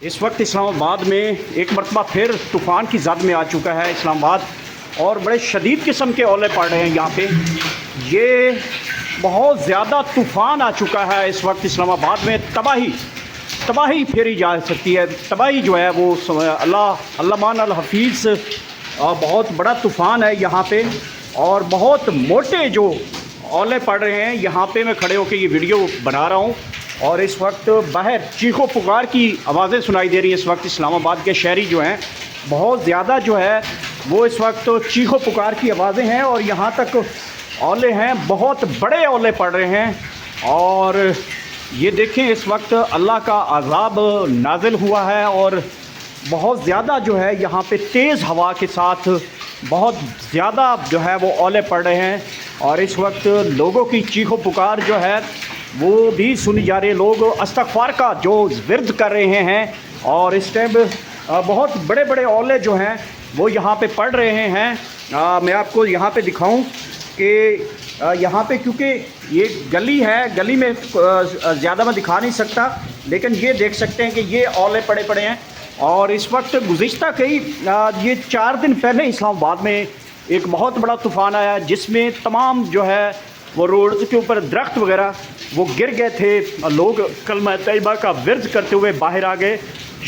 इस वक्त इस्लामाबाद में एक मरतबा फिर तूफ़ान की ज़द में आ चुका है इस्लामाबाद, और बड़े शदीद किस्म के ओले पड़ रहे हैं यहाँ पे। ये बहुत ज़्यादा तूफ़ान आ चुका है इस वक्त इस्लामाबाद में। तबाही फेरी जा सकती है। तबाही जो है वो अल्लामान अल हफीज़ बहुत बड़ा तूफ़ान है यहाँ पे, और बहुत मोटे जो ओले पड़ रहे हैं। यहाँ पे मैं खड़े होकर ये वीडियो बना रहा हूँ, और इस वक्त बाहर चीखों पुकार की आवाज़ें सुनाई दे रही हैं। इस वक्त इस्लामाबाद के शहरी जो हैं बहुत ज़्यादा जो है वो इस वक्त चीखों पुकार की आवाज़ें हैं, और यहाँ तक ओले हैं, बहुत बड़े ओले पड़ रहे हैं। और ये देखें, इस वक्त अल्लाह का अज़ाब नाज़िल हुआ है, और बहुत ज़्यादा जो है यहाँ पे तेज़ हवा के साथ बहुत ज़्यादा जो है वो ओले पड़ रहे हैं। और इस वक्त लोगों की चीखों पुकार जो है वो भी सुनी जा रही है। लोग इस्तग़फ़ार का जो विर्द कर रहे हैं, और इस टाइम बहुत बड़े बड़े ओले जो हैं वो यहाँ पे पड़ रहे हैं। मैं आपको यहाँ पे दिखाऊं कि यहाँ पे, क्योंकि ये गली है, गली में ज़्यादा मैं दिखा नहीं सकता, लेकिन ये देख सकते हैं कि ये ओले पड़े हैं। और इस वक्त गुज़िश्ता कई ये 4 दिन पहले इस्लामाबाद में एक बहुत बड़ा तूफ़ान आया, जिसमें तमाम जो है वो रोड के ऊपर दरख्त वगैरह वो गिर गए थे। लोग कलमा तैयबा का विर्द करते हुए बाहर आ गए।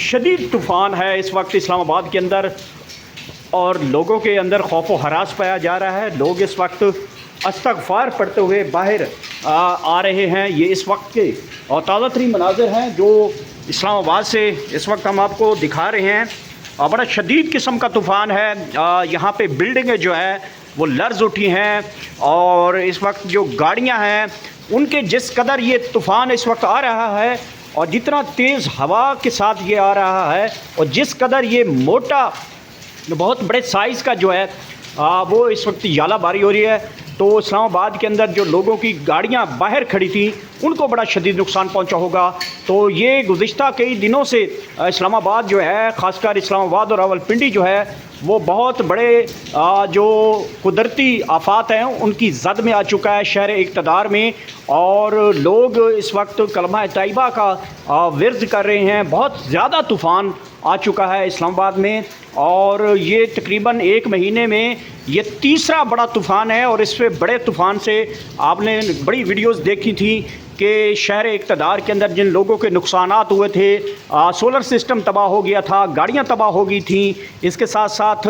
शदीद तूफ़ान है इस वक्त इस्लामाबाद के अंदर, और लोगों के अंदर खौफ व हरास पाया जा रहा है। लोग इस वक्त इस्तग़फ़ार पढ़ते हुए बाहर आ रहे हैं। ये इस वक्त के और ताज़ा तरीन मनाज़िर हैं जो इस्लामाबाद से इस वक्त हम आपको दिखा रहे हैं। बड़ा शदीद किस्म का तूफ़ान है। यहाँ पे बिल्डिंगें जो है वो लर्ज़ उठी हैं, और इस वक्त जो गाड़ियाँ हैं उनके जिस कदर ये तूफ़ान इस वक्त आ रहा है, और जितना तेज़ हवा के साथ ये आ रहा है, और जिस कदर ये मोटा बहुत बड़े साइज़ का जो है वो इस वक्त यालाबारी हो रही है। तो इस्लामाबाद के अंदर जो लोगों की गाड़ियां बाहर खड़ी थी उनको बड़ा शदीद नुकसान पहुंचा होगा। तो ये गुज़िश्ता कई दिनों से इस्लामाबाद जो है, ख़ासकर इस्लामाबाद और रावलपिंडी जो है वो बहुत बड़े जो कुदरती आफात हैं उनकी ज़द में आ चुका है शहर इक़्तिदार में। और लोग इस वक्त कलमा तैयबा का विर्द कर रहे हैं। बहुत ज़्यादा तूफ़ान आ चुका है इस्लामाबाद में, और ये तकरीबन 1 महीने में ये तीसरा बड़ा तूफ़ान है। और इससे बड़े तूफ़ान से आपने बड़ी वीडियोज़ देखी थी कि शहर इक़्तिदार के अंदर जिन लोगों के नुकसानात हुए थे, सोलर सिस्टम तबाह हो गया था, गाड़ियां तबाह हो गई थी, इसके साथ साथ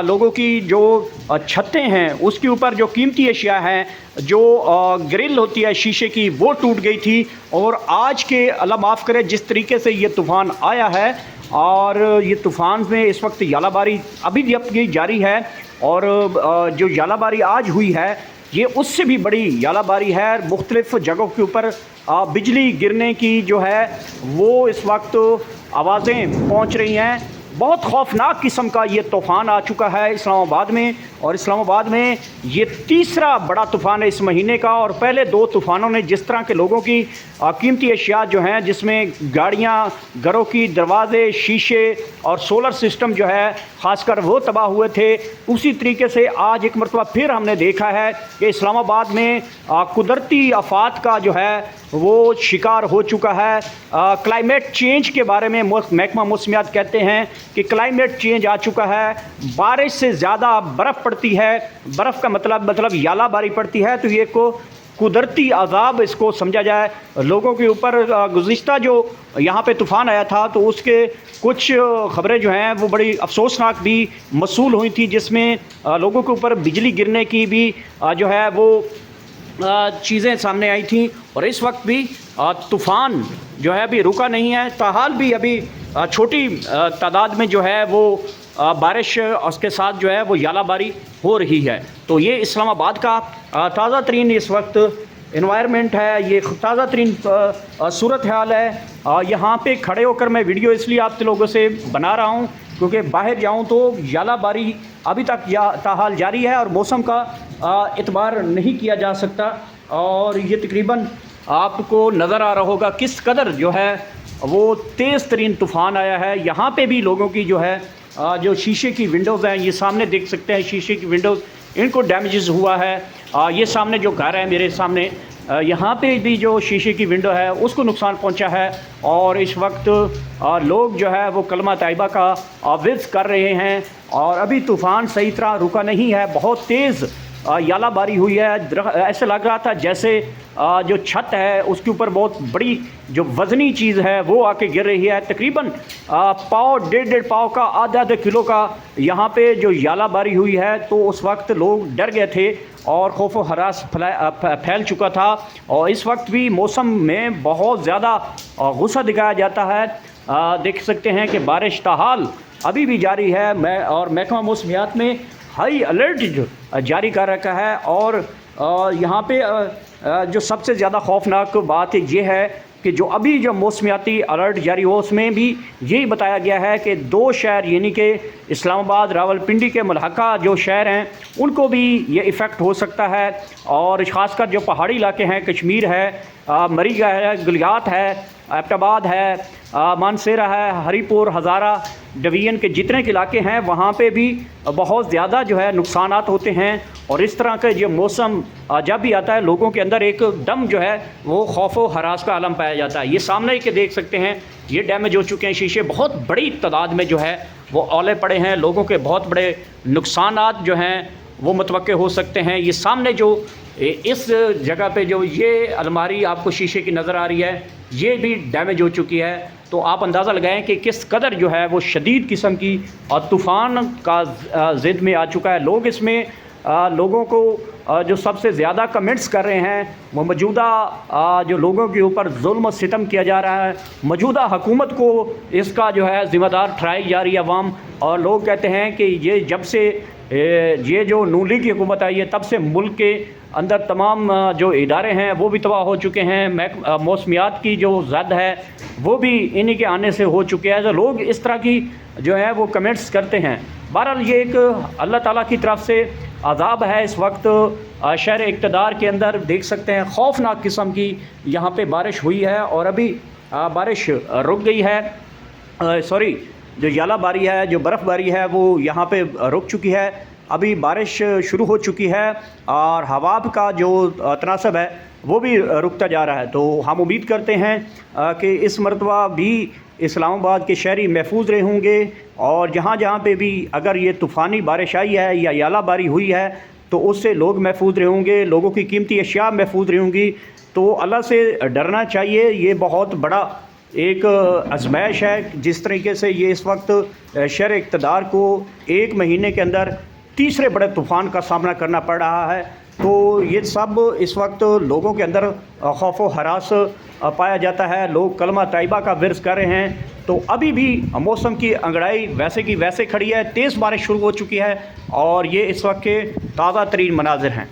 लोगों की जो छतें हैं उसके ऊपर जो कीमती अशिया हैं, जो ग्रिल होती है शीशे की, वो टूट गई थी। और आज के अल्लाह माफ़ करे जिस तरीके से ये तूफ़ान आया है, और ये तूफ़ान में इस वक्त यालाबारी अभी भी जारी है, और जो यालाबारी आज हुई है ये उससे भी बड़ी यालाबारी है। मुख्तलिफ़ जगहों के ऊपर बिजली गिरने की जो है वो इस वक्त आवाज़ें पहुंच रही हैं। बहुत खौफनाक किस्म का ये तूफ़ान आ चुका है इस्लामाबाद में, और इस्लामाबाद में ये तीसरा बड़ा तूफ़ान है इस महीने का। और पहले 2 तूफ़ानों ने जिस तरह के लोगों की कीमती अशिया जो हैं, जिसमें गाड़ियाँ, घरों की दरवाज़े, शीशे और सोलर सिस्टम जो है ख़ासकर वो तबाह हुए थे, उसी तरीके से आज एक मरतबा फिर हमने देखा है कि इस्लामाबाद में कुदरती आफात का जो है वो शिकार हो चुका है। क्लाइमेट चेंज के बारे में महकमा मौसमियात कहते हैं कि क्लाइमेट चेंज आ चुका है। बारिश से ज़्यादा बर्फ़ पड़ती है, बर्फ़ का मतलब यालाबारी पड़ती है। तो ये को कुदरती अज़ाब इसको समझा जाए लोगों के ऊपर। गुज़िश्ता जो यहाँ पे तूफ़ान आया था तो उसके कुछ ख़बरें जो हैं वो बड़ी अफसोसनाक भी मसूल हुई थी, जिसमें लोगों के ऊपर बिजली गिरने की भी जो है वो चीज़ें सामने आई थी। और इस वक्त भी तूफ़ान जो है अभी रुका नहीं है। ताहाल भी अभी छोटी तादाद में जो है वो बारिश उसके साथ जो है वो यालाबारी हो रही है। तो ये इस्लामाबाद का ताज़ा तरीन इस वक्त इन्वायरमेंट है, ये ताज़ा तरीन सूरत हाल है। यहाँ पे खड़े होकर मैं वीडियो इसलिए आप लोगों से बना रहा हूँ क्योंकि बाहर जाऊँ तो यालाबारी अभी तक ताहाल जारी है, और मौसम का इतबार नहीं किया जा सकता। और ये तकरीबन आपको नज़र आ रहा होगा किस कदर जो है वो तेज़ तरीन तूफ़ान आया है। यहाँ पे भी लोगों की जो है जो शीशे की विंडोज़ हैं, ये सामने देख सकते हैं शीशे की विंडोज़, इनको डैमेजेस हुआ है। ये सामने जो घर है मेरे सामने, यहाँ पे भी जो शीशे की विंडो है उसको नुकसान पहुँचा है और इस वक्त लोग जो है वो कलमा तैयबा का विज़ कर रहे हैं। और अभी तूफ़ान सही तरह रुका नहीं है, बहुत तेज़ यालाबारी हुई है। ऐसे लग रहा था जैसे जो छत है उसके ऊपर बहुत बड़ी जो वज़नी चीज़ है वो आके गिर रही है। तकरीबन पाव डेढ़ पाव का आधा किलो का यहाँ पे जो यालाबारी हुई है। तो उस वक्त लोग डर गए थे और खौफ व हरास फैल चुका था। और इस वक्त भी मौसम में बहुत ज़्यादा गुस्सा दिखाया जाता है। देख सकते हैं कि बारिश ताहाल अभी भी जारी है। महकमा मौसमियात में हाई अलर्ट जारी कर रखा है। और यहाँ पे जो सबसे ज़्यादा खौफनाक बात ये है कि जो अभी जो मौसमियाती अलर्ट जारी हो उसमें भी यही बताया गया है कि 2 शहर यानी कि इस्लामाबाद रावलपिंडी के मुल्हका जो शहर हैं उनको भी ये इफ़ेक्ट हो सकता है। और ख़ासकर जो पहाड़ी इलाके हैं, कश्मीर है, मरीगा है, गुलियात है, एबटाबाद है, मानसेरा है, हरीपुर, हज़ारा डिवीज़न के जितने के इलाके हैं वहाँ पे भी बहुत ज़्यादा जो है नुकसानात होते हैं। और इस तरह के जो मौसम जब भी आता है लोगों के अंदर एक दम जो है वो खौफ व हरास का आलम पाया जाता है। ये सामने के देख सकते हैं, ये डैमेज हो चुके हैं शीशे, बहुत बड़ी तादाद में जो है वो औले पड़े हैं। लोगों के बहुत बड़े नुकसानात जो हैं वो मुतवक्के हो सकते हैं। ये सामने जो इस जगह पे जो ये अलमारी आपको शीशे की नज़र आ रही है ये भी डैमेज हो चुकी है। तो आप अंदाज़ा लगाएं कि किस कदर जो है वो शदीद किस्म की और तूफ़ान का ज़िद में आ चुका है। लोग इसमें लोगों को जो सबसे ज़्यादा कमेंट्स कर रहे हैं वो मौजूदा जो लोगों के ऊपर जुल्म और सितम किया जा रहा है, मौजूदा हुकूमत को इसका जो है ज़िम्मेदार ठहराई जा रही है अवाम। और लोग कहते हैं कि ये जब से ये जो नून लीग की हुकूमत आई है तब से मुल्क के अंदर तमाम जो इदारे हैं वो भी तबाह हो चुके हैं। मौसमियात की जो ज़द है वो भी इन्हीं के आने से हो चुके हैं। तो लोग इस तरह की जो है वो कमेंट्स करते हैं। बहरहाल ये एक अल्लाह ताला की तरफ से अज़ाब है। इस वक्त शहर इक़्तिदार के अंदर देख सकते हैं खौफनाक किस्म की यहाँ पे बारिश हुई है और अभी बारिश रुक गई है। सॉरी, जो यालाबारी है, जो बर्फ़बारी है वो यहाँ पे रुक चुकी है। अभी बारिश शुरू हो चुकी है और हवा का जो तनासब है वो भी रुकता जा रहा है। तो हम उम्मीद करते हैं कि इस मरतबा भी इस्लामाबाद के शहरी महफूज रहे होंगे। और जहाँ जहाँ पे भी अगर ये तूफ़ानी बारिश आई है या यालाबारी हुई है तो उससे लोग महफूज रहे होंगे, लोगों की कीमती अशिया महफूज रही होंगी। तो अल्लाह से डरना चाहिए। ये बहुत बड़ा एक आजमाइश है जिस तरीके से ये इस वक्त शहर इक़्तिदार को 1 महीने के अंदर तीसरे बड़े तूफ़ान का सामना करना पड़ रहा है। तो ये सब इस वक्त लोगों के अंदर खौफ व हरास पाया जाता है। लोग कलमा तैयबा का विर्ज़ कर रहे हैं। तो अभी भी मौसम की अंगड़ाई वैसे की वैसे खड़ी है, तेज़ बारिश शुरू हो चुकी है और ये इस वक्त के ताज़ा तरीन मनाज़िर हैं।